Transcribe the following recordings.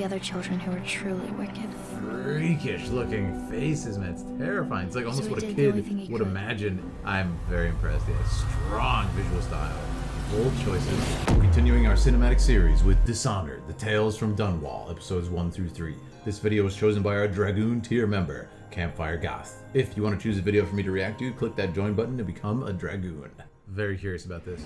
The other children who were truly wicked. Freakish looking faces, man. It's terrifying. It's like almost So what a he did the only thing kid he would could. imagine. I'm very impressed. He has strong visual style. Bold choices. We're continuing our cinematic series with Dishonored, the Tales from Dunwall, episodes 1 through 3. This video was chosen by our Dragoon tier member, Campfire Goth. If you want to choose a video for me to react to, click that join button to become a Dragoon. Very curious about this.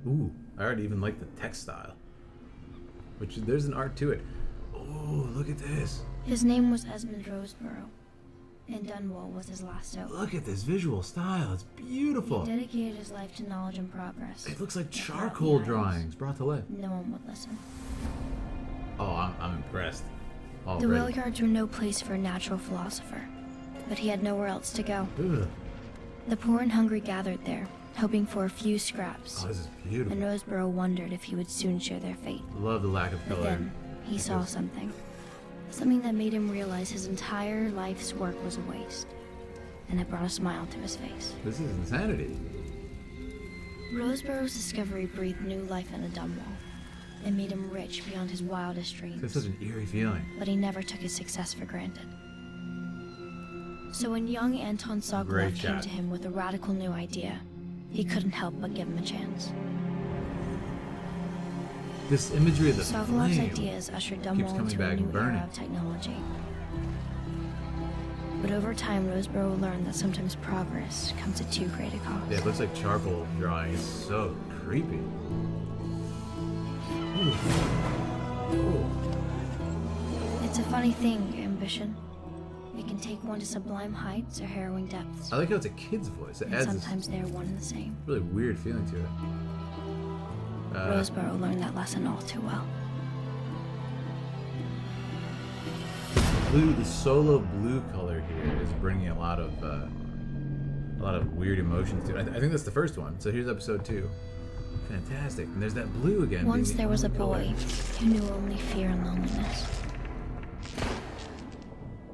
Ooh, I already even like the text style. Which, there's an art to it. Oh, look at this. His name was Esmond Roseborough, and Dunwall was his last hope. Look at this visual style. It's beautiful. He dedicated his life to knowledge and progress. It looks like Yet charcoal without the drawings brought to life. No one would listen. Oh, I'm impressed. The Already. whale yards were no place for a natural philosopher, but he had nowhere else to go. Ugh. The poor and hungry gathered there, hoping for a few scraps, Oh, this is beautiful. and Roseborough wondered if he would soon share their fate. Love the lack of But color. then, he saw something. Something that made him realize his entire life's work was a waste, and it brought a smile to his face. This is insanity. Roseborough's discovery breathed new life into Dunwall. It made him rich beyond his wildest It's dreams, such an eerie feeling. but he never took his success for granted. So when young Anton Sokolov Great came shot. to him with a radical new idea, he couldn't help but give him a chance. This imagery of the Sokolov's flame. ideas ushered coming Dunwall into a back new and burning. era of technology. But over time, Roseborough learned that sometimes progress comes at too great a cost. Yeah, it looks like charcoal drawing. It's so creepy. Ooh. Ooh. It's a funny thing, ambition. It can take one to sublime heights or harrowing depths. I like how it's a kid's voice. It And adds this sometimes they're one and the same. really weird feeling to it. Roseborough learned that lesson all too well. Blue, the solo blue color here is bringing a lot of weird emotions to it. I think that's the first one. So here's episode 2. Fantastic. And there's that blue again. Once being the there was a only color. boy who knew only fear and loneliness.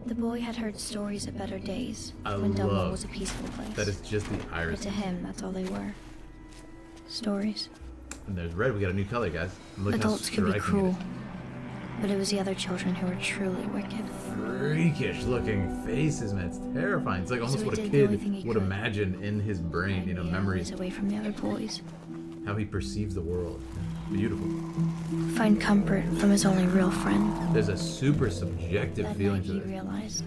The boy had heard stories of better days I when Dunwall love was a peaceful place. That is just the But iris. to him, that's all they were. Stories. And there's red. We got a new color, guys. And look how Adults could be striking it cruel, is. but it was the other children who were truly wicked. Freakish looking faces, man. It's terrifying. It's like almost So he what a did the only thing kid he would could. imagine in his brain, you know, memories, Away from the other boys. how he perceives the world. Beautiful. Find comfort from his only real friend. There's a super subjective That feeling night to he this. realized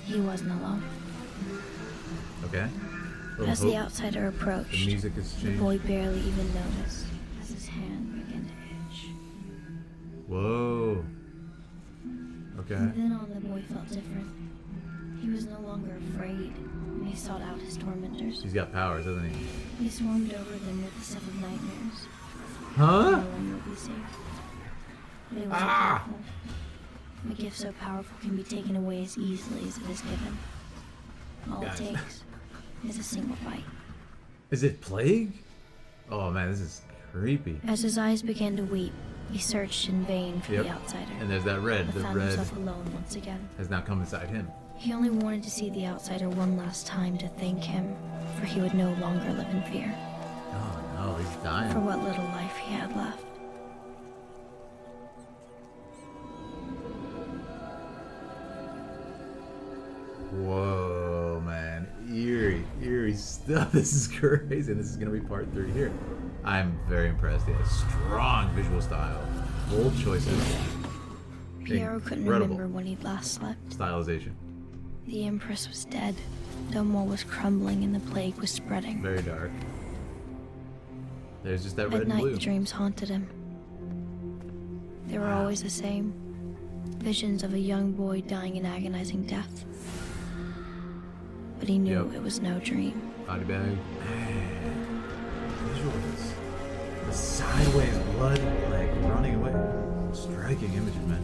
he wasn't alone. Okay? Little As the hope. outsider approached, The music has the changed. boy barely even noticed as his hand began to itch. Whoa. Okay. From then on, the boy felt different. He was no longer afraid, and he sought out his tormentors. He's got powers, doesn't he? He swarmed over them with the stuff of nightmares. Huh? No one would be safe. But it was Ah! powerful. A gift so powerful can be taken away as easily as it is given. All it Guys. takes is a single bite. Is it plague? Oh man, this is creepy. As his eyes began to weep, he searched in vain for Yep. the outsider. And there's that red. But The found red himself alone once again. has now come inside him. He only wanted to see the outsider one last time to thank him, for he would no longer live in fear Oh no, he's for dying. what little life he had left. Whoa, man. Eerie stuff. This is crazy. This is going to be part 3 here. I'm very impressed. He has strong visual style. Bold choices. Piero couldn't Incredible. remember when he'd last slept. Stylization. The Empress was dead. Dunwall was crumbling and the plague was spreading. Very dark. There's just that red At and night, blue. the dreams haunted him. They were always the same. Visions of a young boy dying an agonizing death. But he knew Yep. it was no dream. Body bag. Man. Visuals. The sideways blood, like, running away. Striking images, man.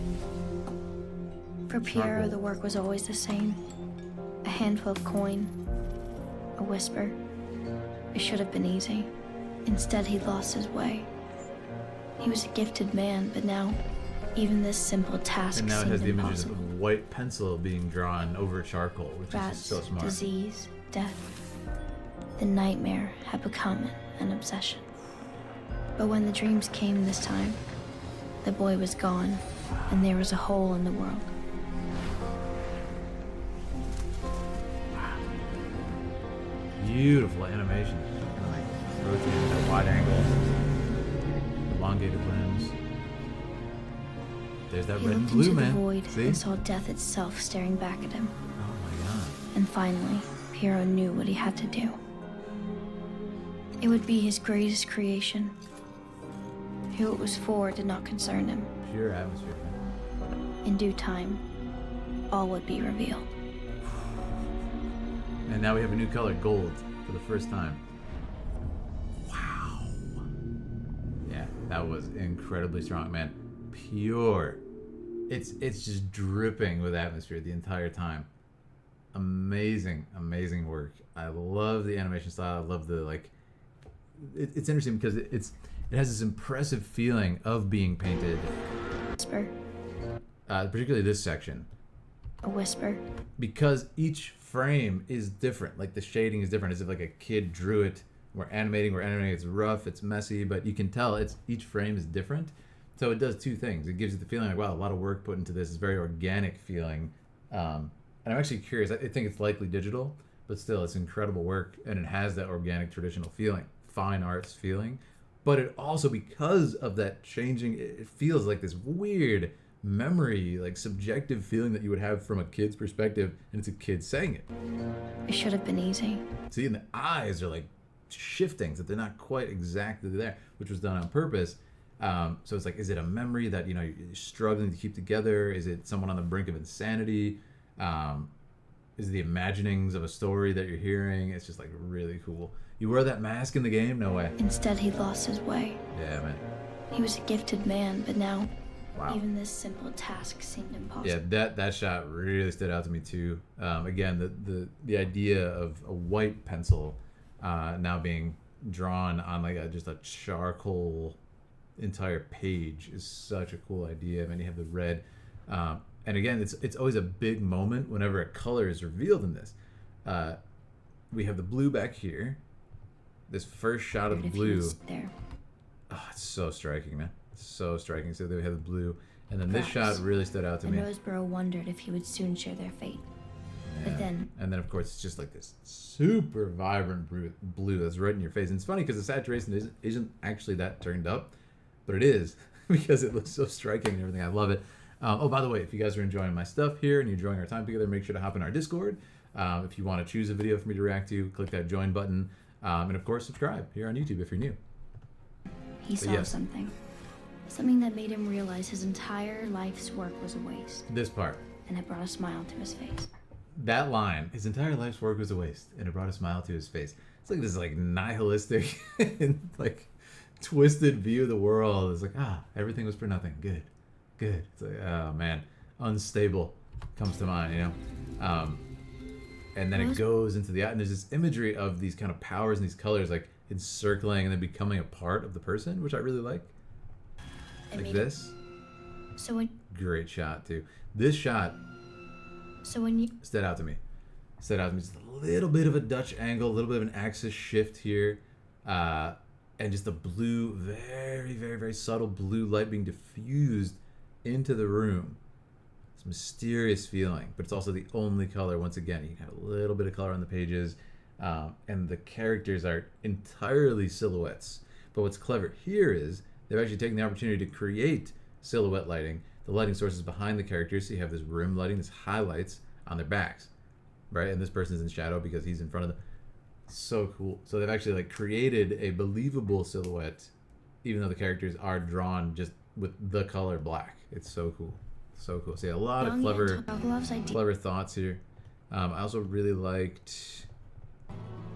For Piero, Charcoal. the work was always the same. A handful of coin, a whisper. It should have been easy. Instead, he lost his way. He was a gifted man, but now, even this simple task And now it seemed has the images impossible. of white pencil being drawn over charcoal, which is Rats, just so smart. disease, death. The nightmare had become an obsession. But when the dreams came this time, The boy was gone, and there was a hole in the world. Beautiful animation. Like rotating at wide angles, elongated limbs. There's that He red and looked blue, into the man. void See? and saw death itself staring back at him. Oh my god. And finally, Piero knew what he had to do. It would be his greatest creation. Who it was for did not concern him. Pure atmosphere, man. In due time, all would be revealed. And now we have a new color, gold, for the first time. Wow. Yeah, that was incredibly strong, man. Pure. It's just dripping with atmosphere the entire time. Amazing, amazing work. I love the animation style. I love the it's interesting because it has this impressive feeling of being painted. Whisper. Particularly this section. A whisper. Because each frame is different. Like the shading is different, as if like a kid drew it. We're animating, it's rough, it's messy, but you can tell each frame is different. So it does two things. It gives you the feeling like, wow, a lot of work put into this. It's very organic feeling. And I'm actually curious. I think it's likely digital, but still, it's incredible work, and it has that organic, traditional feeling, fine arts feeling. But it also, because of that changing, it feels like this weird memory, like subjective feeling that you would have from a kid's perspective, and it's a kid saying it. It should have been easy. See, and the eyes are like shifting, so they're not quite exactly there, which was done on purpose. So it's like, is it a memory that you're struggling to keep together? Is it someone on the brink of insanity? Is it the imaginings of a story that you're hearing? It's just like really cool. You wear that mask in the game? No way. Instead, he lost his way. Yeah, man. He was a gifted man, but now, Wow. even this simple task seemed impossible. Yeah, that shot really stood out to me too. Again, the idea of a white pencil now being drawn on like just a charcoal entire page is such a cool idea. I mean, you have the red, and again, it's always a big moment whenever a color is revealed in this. We have the blue back here. This first shot of the If he blue. was there. Oh, it's so striking, man. It's so striking. So we have the blue, and then this Perhaps. shot really stood out to And me. Roseboro wondered if he would soon share their fate. But then, and then of course it's just like this super vibrant blue that's right in your face. And it's funny because the saturation isn't actually that turned up, but it is because it looks so striking and everything. I love it. Oh, by the way, if you guys are enjoying my stuff here and you're enjoying our time together, make sure to hop in our Discord. If you want to choose a video for me to react to, click that join button, and of course subscribe here on YouTube if you're new. he saw yes. something that made him realize his entire life's work was a waste, This part, and it brought a smile to his face. that line, his entire life's work was a waste, and it brought a smile to his face. It's like this like nihilistic and like twisted view of the world. It's like, everything was for nothing. Good. It's like, oh man, unstable comes to mind, and then it goes into and there's this imagery of these kind of powers and these colors like encircling and then becoming a part of the person, which I really like. Like this. So when Great shot too. This shot you stood out to me. Just a little bit of a Dutch angle, a little bit of an axis shift here, and just the blue, very, very, very subtle blue light being diffused into the room. It's a mysterious feeling, but it's also the only color. Once again, you have a little bit of color on the pages, and the characters are entirely silhouettes. But what's clever here is they've actually taken the opportunity to create silhouette lighting. The lighting source is behind the characters, so you have this room lighting, this highlights on their backs, right? And this person's in shadow because he's in front of them. So cool. So they've actually like created a believable silhouette, even though the characters are drawn just with the color black. It's so cool. So cool. See, a lot of clever thoughts here. I also really liked.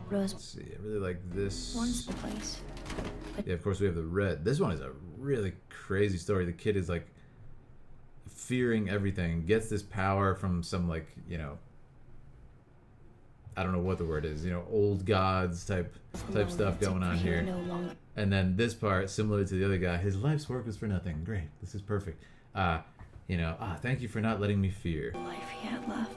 Let's see. I really like this. One's the place. Yeah, of course we have the red. This one is a really crazy story. The kid is like fearing everything, gets this power from some like, I don't know what the word is, old gods type stuff going on here. And then this part, similar to the other guy, his life's work was for nothing. Great, this is perfect. Thank you for not letting me fear. The life he had left.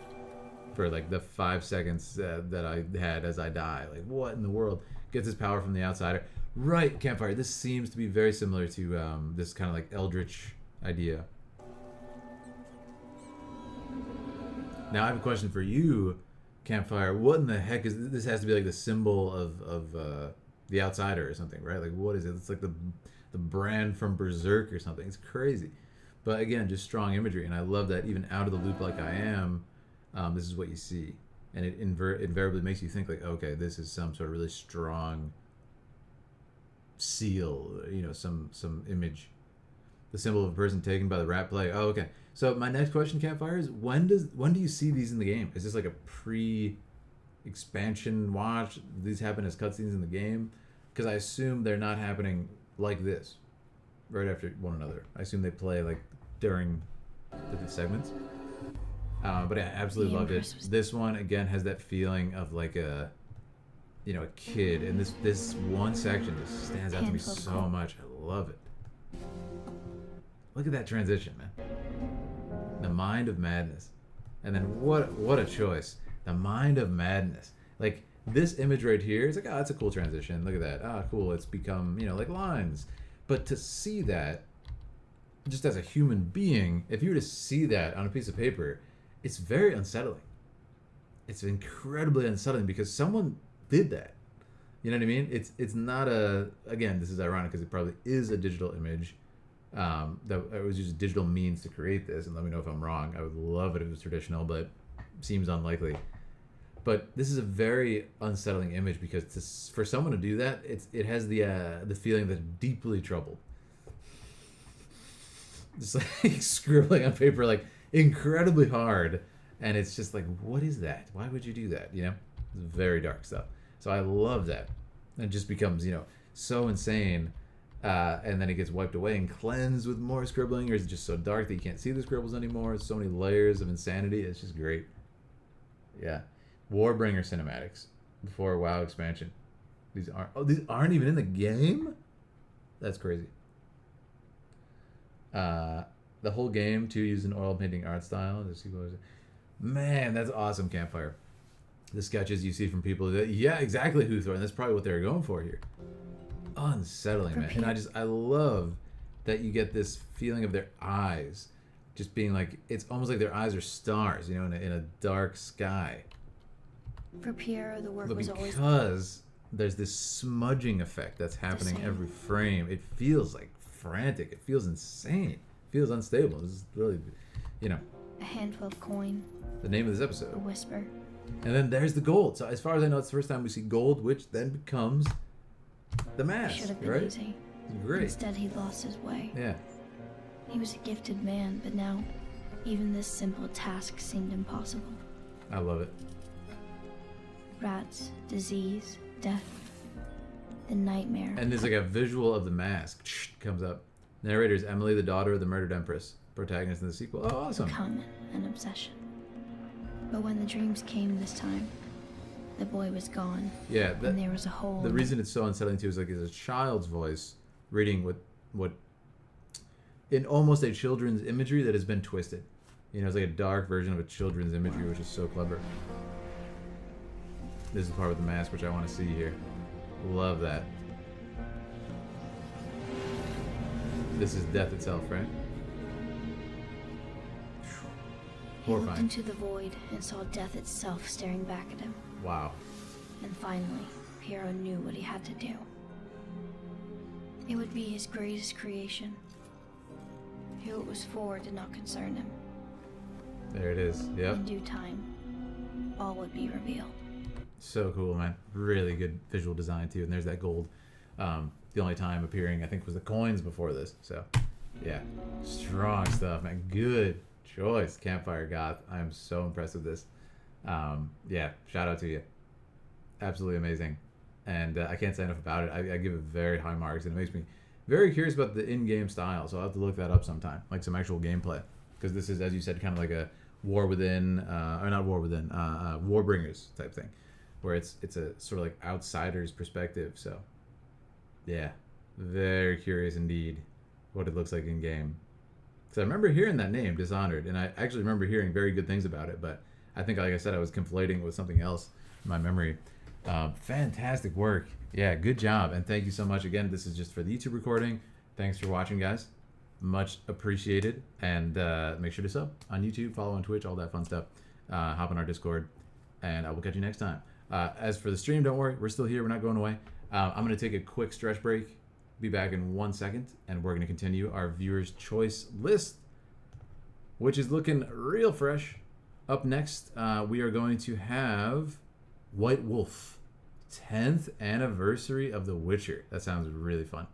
For like the 5 seconds that I had as I die. Like, what in the world? Gets his power from the outsider. Right, Campfire. This seems to be very similar to this kind of like eldritch idea. Now I have a question for you, Campfire. What in the heck is this? Has to be like the symbol of the Outsider or something, right? Like what is it? It's like the brand from Berserk or something. It's crazy, but again, just strong imagery, and I love that. Even out of the loop, like I am, this is what you see, and it invariably makes you think like, okay, this is some sort of really strong seal, you know, some image. The symbol of a person taken by the rat plague. Oh, okay. So my next question, Campfire, is when do you see these in the game? Is this like a pre-expansion watch? These happen as cutscenes in the game? Because I assume they're not happening like this, right after one another. I assume they play like during the segments. But I absolutely loved it. This one again has that feeling of like a, you know, a kid, and this one section just stands out to me so much. I love it. Look at that transition, man. The Mind of Madness. And then what a choice. The Mind of Madness. Like this image right here is like, oh, that's a cool transition. Look at that. Ah, cool. It's become, you know, like lines. But to see that just as a human being, if you were to see that on a piece of paper, it's very unsettling. It's incredibly unsettling because someone did that. You know what I mean? It's not a, again, this is ironic because it probably is a digital image. That it was just digital means to create this, and let me know if I'm wrong. I would love it if it was traditional, but seems unlikely. But this is a very unsettling image because for someone to do that, it has the feeling that they're deeply troubled. Just like scribbling on paper, like incredibly hard, and it's just like, what is that? Why would you do that? You know, it's very dark stuff. So I love that. It just becomes, you know, so insane. And then it gets wiped away and cleansed with more scribbling, or is it just so dark that you can't see the scribbles anymore? It's so many layers of insanity. It's just great. Yeah. Warbringer cinematics before WoW expansion. These aren't even in the game? That's crazy. The whole game, too, using oil painting art style. Man, that's awesome, Campfire. The sketches you see from people that, yeah, exactly, Hoothorn. That's probably what they were going for here. Unsettling, man. And I love that you get this feeling of their eyes just being like, it's almost like their eyes are stars, you know, in a dark sky. For Piero, the work was always, because there's this smudging effect that's happening every frame. It feels like frantic. It feels insane. It feels unstable. This is really, you know, a handful of coin, the name of this episode, a whisper. And then there's the gold. So as far as I know, it's the first time we see gold, which then becomes the mask, Should have been right? easy. Great. Instead, he lost his way. Yeah. He was a gifted man, but now, even this simple task seemed impossible. I love it. Rats, disease, death, the nightmare. And there's like a visual of the mask comes up. Narrator is Emily, the daughter of the murdered empress. Protagonist in the sequel. Oh, awesome. Become an obsession. But when the dreams came this time, the boy was gone. Yeah, and there was a hole. The reason it's so unsettling too is like it's a child's voice reading what in almost a children's imagery that has been twisted. You know, it's like a dark version of a children's imagery, which is so clever. This is the part with the mask, which I want to see here. Love that. This is death itself, right? He looked Horrifying. into the void and saw death itself staring back at him. Wow. And finally, Piero knew what he had to do. It would be his greatest creation. Who it was for did not concern him. There it is. Yep. In due time, all would be revealed. So cool, man. Really good visual design too. And there's that gold. The only time appearing, I think, was the coins before this. So, yeah, strong stuff, man. Good choice, Campfire Goth. I am so impressed with this. Yeah, shout out to you. Absolutely amazing. And I can't say enough about it. I give it very high marks, and it makes me very curious about the in-game style. So I'll have to look that up sometime, like some actual gameplay, because this is, as you said, kind of like a War Within, or not War Within, Warbringers type thing, where it's a sort of like outsider's perspective. So, yeah, very curious indeed what it looks like in game. Because I remember hearing that name, Dishonored, and I actually remember hearing very good things about it, but I think, like I said, I was conflating with something else in my memory. Fantastic work. Yeah, good job. And thank you so much. Again, this is just for the YouTube recording. Thanks for watching, guys. Much appreciated. And make sure to sub on YouTube, follow on Twitch, all that fun stuff. Hop on our Discord, and I will catch you next time. As for the stream, don't worry, we're still here. We're not going away. I'm going to take a quick stretch break. Be back in 1 second, and we're going to continue our viewers' choice list, which is looking real fresh. Up next, we are going to have White Wolf, 10th anniversary of The Witcher. That sounds really fun.